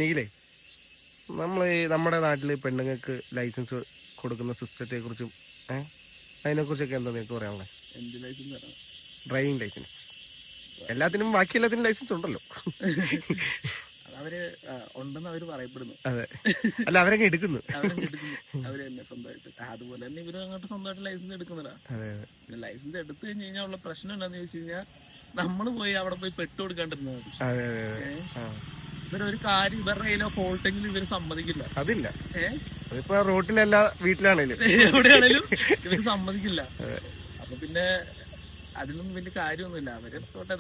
നീലേ, നമ്മുടെ നാട്ടില് പെണ്ണുങ്ങൾക്ക് ലൈസൻസ് കൊടുക്കുന്ന സിസ്റ്റത്തെ കുറിച്ചും അതിനെ കുറിച്ചൊക്കെ എന്താ നിനക്ക് പറയാനുള്ളത്? എന്ത് ലൈസൻസ്? Driving licence. എല്ലാത്തിനും ബാക്കി എല്ലാത്തിനും ലൈസൻസ് ഉണ്ടല്ലോ. അവര് ഉണ്ടെന്ന് അവര് പറയപ്പെടുന്നു. അതെ, അല്ല അവരൊക്കെ എടുക്കുന്നു. അവര് തന്നെ സ്വന്തമായിട്ട്. അതുപോലെ തന്നെ ഇവര് അങ്ങോട്ട് സ്വന്തമായിട്ട് ലൈസൻസ് എടുക്കുന്നില്ല. ലൈസൻസ് എടുത്തു കഴിഞ്ഞ് കഴിഞ്ഞാൽ ഉള്ള പ്രശ്നം എന്താന്ന് ചോദിച്ചു കഴിഞ്ഞാൽ നമ്മള് പോയി അവിടെ പോയി പെട്ടുകൊടുക്കാണ്ടിരുന്നത്. ഇവരൊരു കാര്യം ഇവരുടെ കയ്യിലോ ഫോൾട്ടെങ്കിലും ഇവര് സമ്മതിക്കില്ല. അതില്ല, അതിപ്പോ റോട്ടിലല്ല വീട്ടിലാണേലും എവിടെയാണേലും ഇവര് സമ്മതിക്കില്ല. അപ്പൊ പിന്നെ അതിലൊന്നും വലിയ കാര്യമൊന്നുമില്ല. അവര് തൊട്ടെ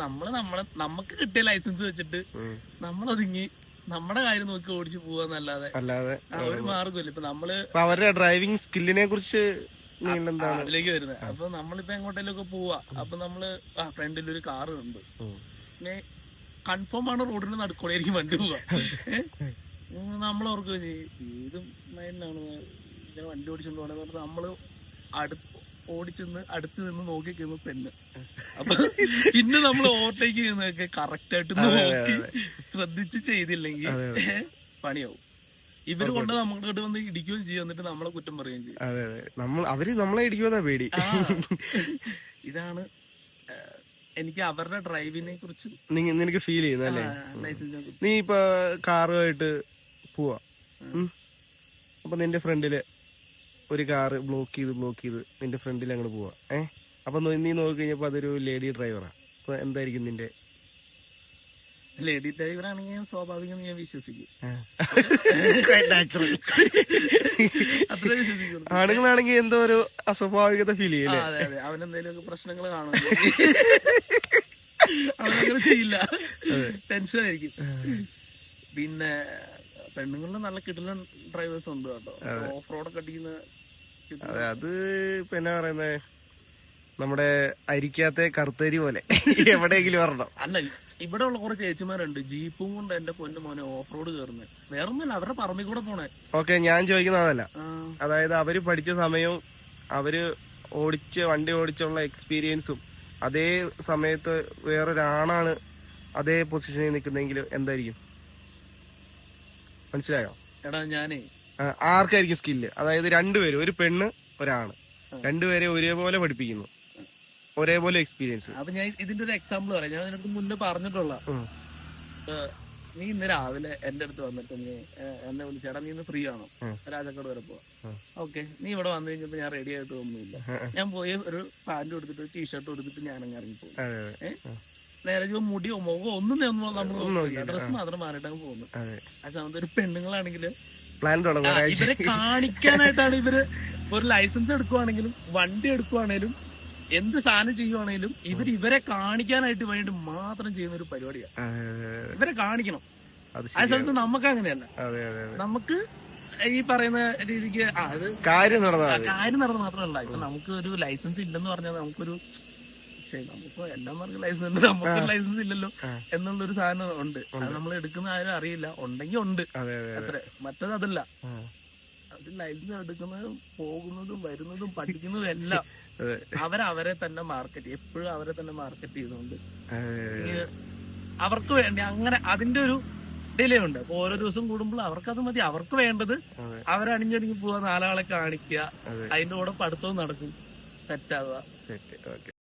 നമുക്ക് കിട്ടിയ ലൈസൻസ് വെച്ചിട്ട് നമ്മളൊതുങ്ങി നമ്മുടെ കാര്യം നോക്കി ഓടിച്ചു പോവാന്നല്ലാതെ ഒരു മാർഗമില്ല. ഇപ്പൊ നമ്മള് അവരുടെ ഡ്രൈവിംഗ് സ്കില്ലിനെ കുറിച്ച് അതിലേക്ക് വരുന്നത്. അപ്പൊ നമ്മളിപ്പോ എങ്ങോട്ടേലും ഒക്കെ പോവാ, അപ്പൊ നമ്മള് ഫ്രണ്ടിൽ ഒരു കാറ് ഉണ്ട്, പിന്നെ കൺഫേം ആണ് റോഡിന് നടുക്കോളായിരിക്കും വണ്ടി പോവാ. നമ്മളോർക്കും ഇതും മൈനാണ് ഇങ്ങനെ വണ്ടി ഓടിച്ചോണ്ട് പോകണെന്ന് പറഞ്ഞാൽ നമ്മള് ഓടിച്ചെന്ന് അടുത്ത് നിന്ന് നോക്കി കഴിയുമ്പോ പെണ്ണ്. അപ്പൊ പിന്നെ നമ്മൾ ഓവർടേക്ക് ചെയ്യുന്നതൊക്കെ കറക്റ്റ് ആയിട്ട് നോക്കി ശ്രദ്ധിച്ച് ചെയ്തില്ലെങ്കിൽ പണിയാവും. ഇവര് കൊണ്ട് നമ്മൾക്കിട്ട് വന്ന് ഇടിക്കുകയും ചെയ്യും, എന്നിട്ട് നമ്മളെ കുറ്റം പറയുകയും ചെയ്യും. അവര് നമ്മളെ ഇടിക്കുമെന്നാ പേടി. ഇതാണ് എനിക്ക് അവരുടെ ഡ്രൈവിനെ കുറിച്ച് നിനക്ക് ഫീൽ ചെയ്യുന്നല്ലേ? നീ ഇപ്പൊ കാറുമായിട്ട് പോവാ, അപ്പൊ നിന്റെ ഫ്രണ്ടില് ഒരു കാറ് ബ്ലോക്ക് ചെയ്ത് നിന്റെ ഫ്രണ്ടിൽ അങ്ങോട്ട് പോവാ. അപ്പൊ നീ നോക്കി കഴിഞ്ഞപ്പോ അതൊരു ലേഡി ഡ്രൈവറാ. അപ്പൊ എന്തായിരിക്കും നിന്റെ? ലേഡി ഡ്രൈവർ ആണെങ്കിൽ സ്വാഭാവികം ഞാൻ വിശ്വസിക്കും. അത്ര വിശ്വസിക്കും. ആണുങ്ങളാണെങ്കിൽ എന്തോ ഒരു അസ്വാഭാവികത ഫീൽ ചെയ്യില്ലേ? അതെ അതെ, അവനെന്തെങ്കിലും പ്രശ്നങ്ങൾ കാണും, അവനങ്ങനെ ചെയ്യില്ല, ടെൻഷൻ ആയിരിക്കും. പിന്നെ പെണ്ണുങ്ങളുടെ നല്ല കിട്ടുന്ന ഡ്രൈവേഴ്സ് ഉണ്ട് കേട്ടോ, ഓഫ് റോഡൊക്കെ അടിക്കുന്ന. അതെ, അത് പിന്നെ പറയുന്നത് നമ്മുടെ അരിക്കാത്ത കറുത്തരി പോലെ എവിടെയെങ്കിലും വരണം. അല്ല, ഇവിടെ ഉള്ള കുറെ ചേച്ചിമാരുണ്ട് ജീപ്പും കൊണ്ട് എന്റെ പൊന്നു മോനെ ഓഫ് റോഡ് കയറുന്നത്. വേറൊന്നുമില്ല, അവരുടെ പറമ്പിൽ കൂടെ പോണേ. ഓക്കെ, ഞാൻ ചോദിക്കുന്നതല്ല. അതായത് അവര് പഠിച്ച സമയവും അവര് വണ്ടി ഓടിച്ചുള്ള എക്സ്പീരിയൻസും അതേ സമയത്ത് വേറൊരാണാണ് അതേ പൊസിഷനിൽ നിൽക്കുന്നെങ്കിൽ എന്തായിരിക്കും? മനസ്സിലായോ? എടാ ഞാനേ ആർക്കായിരിക്കും സ്കില്ല്? അതായത് രണ്ടുപേരും, ഒരു പെണ്ണ് ഒരാണ്, രണ്ടുപേരെ ഒരേപോലെ പഠിപ്പിക്കുന്നു, ഒരേപോലെ എക്സ്പീരിയൻസ്. അത് ഞാൻ ഇതിന്റെ ഒരു എക്സാമ്പിൾ പറയാം. ഞാൻ നിനക്ക് മുന്നേ പറഞ്ഞിട്ടുള്ള, നീ ഇന്ന് രാവിലെ എന്റെ അടുത്ത് വന്നിട്ട് നീ എന്നെ വിളിച്ചേടാ നീ ഇന്ന് ഫ്രീ ആണോ, രാജാക്കാട് വരെ പോവാ. ഓക്കെ, നീ ഇവിടെ വന്നു കഴിഞ്ഞപ്പോ ഞാൻ റെഡി ആയിട്ട് ഒന്നുമില്ല, ഞാൻ പോയി ഒരു പാന്റ് കൊടുത്തിട്ട് ഒരു ടീഷർട്ട് കൊടുത്തിട്ട് ഞാനങ്ങ് ഇറങ്ങിപ്പോകും. നേരെ മുടിയോ മുഖമോ ഒന്നും നമ്മൾ ഡ്രസ് മാത്രം മാറിയിട്ട് അങ്ങ് പോകുന്നു. ആ സമയത്ത് ഒരു പെണ്ണുങ്ങളാണെങ്കിൽ ഇവരെ കാണിക്കാനായിട്ടാണ് ഇവര് ഒരു ലൈസൻസ് എടുക്കുവാണെങ്കിലും വണ്ടി എടുക്കുവാണേലും എന്ത് സാധനം ചെയ്യുവാണേലും ഇവരെ കാണിക്കാനായിട്ട് വേണ്ടി മാത്രം ചെയ്യുന്ന ഒരു പരിപാടിയാണ്. ഇവരെ കാണിക്കണം. ആ സ്ഥലത്ത് നമുക്ക് അങ്ങനെയല്ല. നമുക്ക് ഈ പറയുന്ന രീതിക്ക് അത് കാര്യം നടന്നത് മാത്രമല്ല. ഇപ്പൊ നമുക്ക് ഒരു ലൈസൻസ് ഇല്ലെന്ന് പറഞ്ഞാൽ നമുക്കൊരു നമുക്ക് എല്ലാം പറഞ്ഞ ലൈസൻസ് ഉണ്ട്, നമുക്കൊരു ലൈസൻസ് ഇല്ലല്ലോ എന്നുള്ളൊരു സാധനം ഉണ്ട്. അത് നമ്മൾ എടുക്കുന്ന ആരും അറിയില്ല, ഉണ്ടെങ്കിൽ ഉണ്ട് അത്ര. മറ്റത് അതല്ല, അത് ലൈസൻസ് എടുക്കുന്നതും പോകുന്നതും വരുന്നതും പഠിക്കുന്നതും എല്ലാം അവരെ തന്നെ മാർക്കറ്റ്, എപ്പോഴും അവരെ തന്നെ മാർക്കറ്റ് ചെയ്തുകൊണ്ട് അവർക്ക് വേണ്ടി അങ്ങനെ അതിന്റെ ഒരു ഡിലേ ഉണ്ട്. അപ്പൊ ഓരോ ദിവസം കൂടുമ്പോൾ അവർക്കത് മതി. അവർക്ക് വേണ്ടത് അവരണിഞ്ഞൊരുങ്ങി പോവാ, നാലാളെ കാണിക്കുക, അതിന്റെ കൂടെ പഠിത്തവും നടക്കും, സെറ്റ് ആവുക.